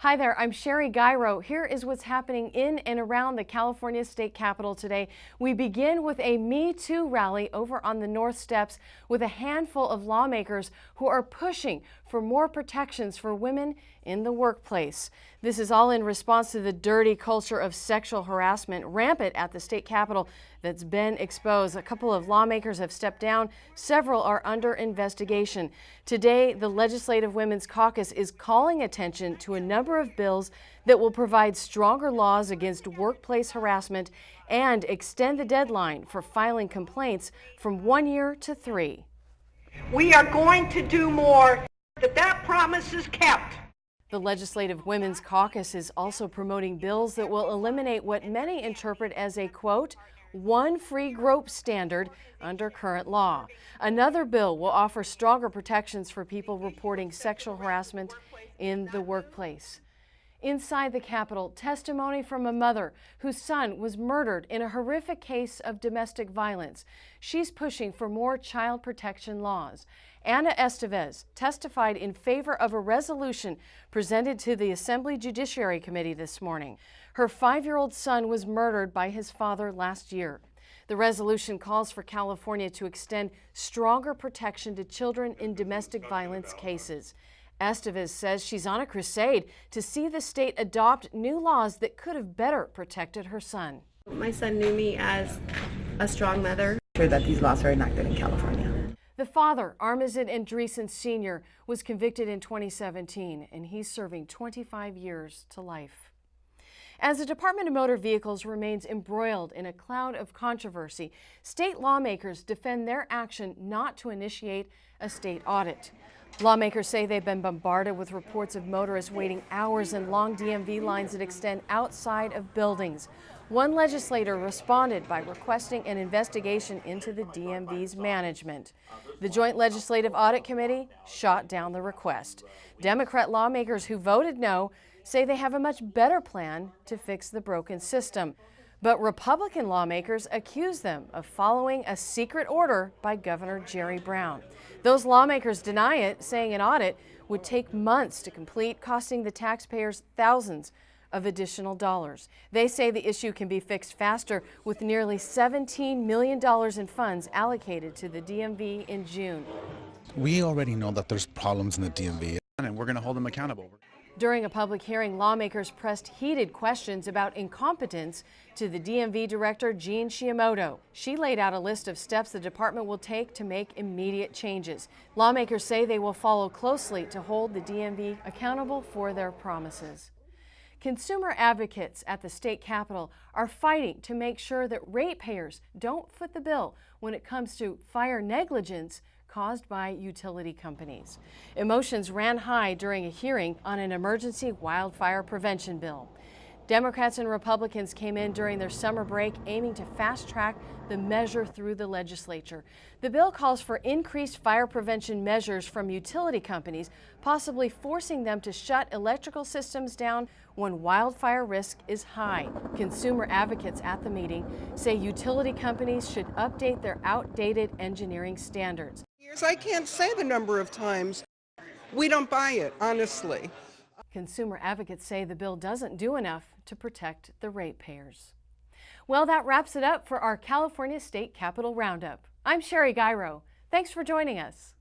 Hi there, I'm Cheri Aircheck. Here is what's happening in and around the California State Capitol today. We begin with a Me Too rally over on the North Steps with a handful of lawmakers who are pushing for more protections for women in the workplace. This is all in response to the dirty culture of sexual harassment rampant at the state capitol that's been exposed. A couple of lawmakers have stepped down. Several are under investigation. Today, the Legislative Women's Caucus is calling attention to a number of bills that will provide stronger laws against workplace harassment and extend the deadline for filing complaints from 1 year to 3. We are going to do more, that promise is kept. The Legislative Women's Caucus is also promoting bills that will eliminate what many interpret as a, quote, one free grope standard under current law. Another bill will offer stronger protections for people reporting sexual harassment in the workplace. Inside the Capitol, testimony from a mother whose son was murdered in a horrific case of domestic violence. She's pushing for more child protection laws. Ana Estevez testified in favor of a resolution presented to the Assembly Judiciary Committee this morning. Her 5-year-old son was murdered by his father last year. The resolution calls for California to extend stronger protection to children in domestic violence cases. Estevez says she's on a crusade to see the state adopt new laws that could have better protected her son. My son knew me as a strong mother. I'm sure that these laws are enacted in California. The father, Armazid Andreessen Sr., was convicted in 2017, and he's serving 25 years to life. As the Department of Motor Vehicles remains embroiled in a cloud of controversy, state lawmakers defend their action not to initiate a state audit. Lawmakers say they've been bombarded with reports of motorists waiting hours in long DMV lines that extend outside of buildings. One legislator responded by requesting an investigation into the DMV's management. The Joint Legislative Audit Committee shot down the request. Democrat lawmakers who voted no say they have a much better plan to fix the broken system. But Republican lawmakers accuse them of following a secret order by Governor Jerry Brown. Those lawmakers deny it, saying an audit would take months to complete, costing the taxpayers thousands of additional dollars. They say the issue can be fixed faster with nearly $17 million in funds allocated to the DMV in June. We already know that there's problems in the DMV, and we're going to hold them accountable. During a public hearing, lawmakers pressed heated questions about incompetence to the DMV director, Jean Shimoto. She laid out a list of steps the department will take to make immediate changes. Lawmakers say they will follow closely to hold the DMV accountable for their promises. Consumer advocates at the state capitol are fighting to make sure that ratepayers don't foot the bill when it comes to fire negligence caused by utility companies. Emotions ran high during a hearing on an emergency wildfire prevention bill. Democrats and Republicans came in during their summer break aiming to fast-track the measure through the legislature. The bill calls for increased fire prevention measures from utility companies, possibly forcing them to shut electrical systems down when wildfire risk is high. Consumer advocates at the meeting say utility companies should update their outdated engineering standards. I can't say the number of times we don't buy it, honestly. Consumer advocates say the bill doesn't do enough to protect the ratepayers. Well, that wraps it up for our California State Capitol Roundup. I'm Cheri Aircheck. Thanks for joining us.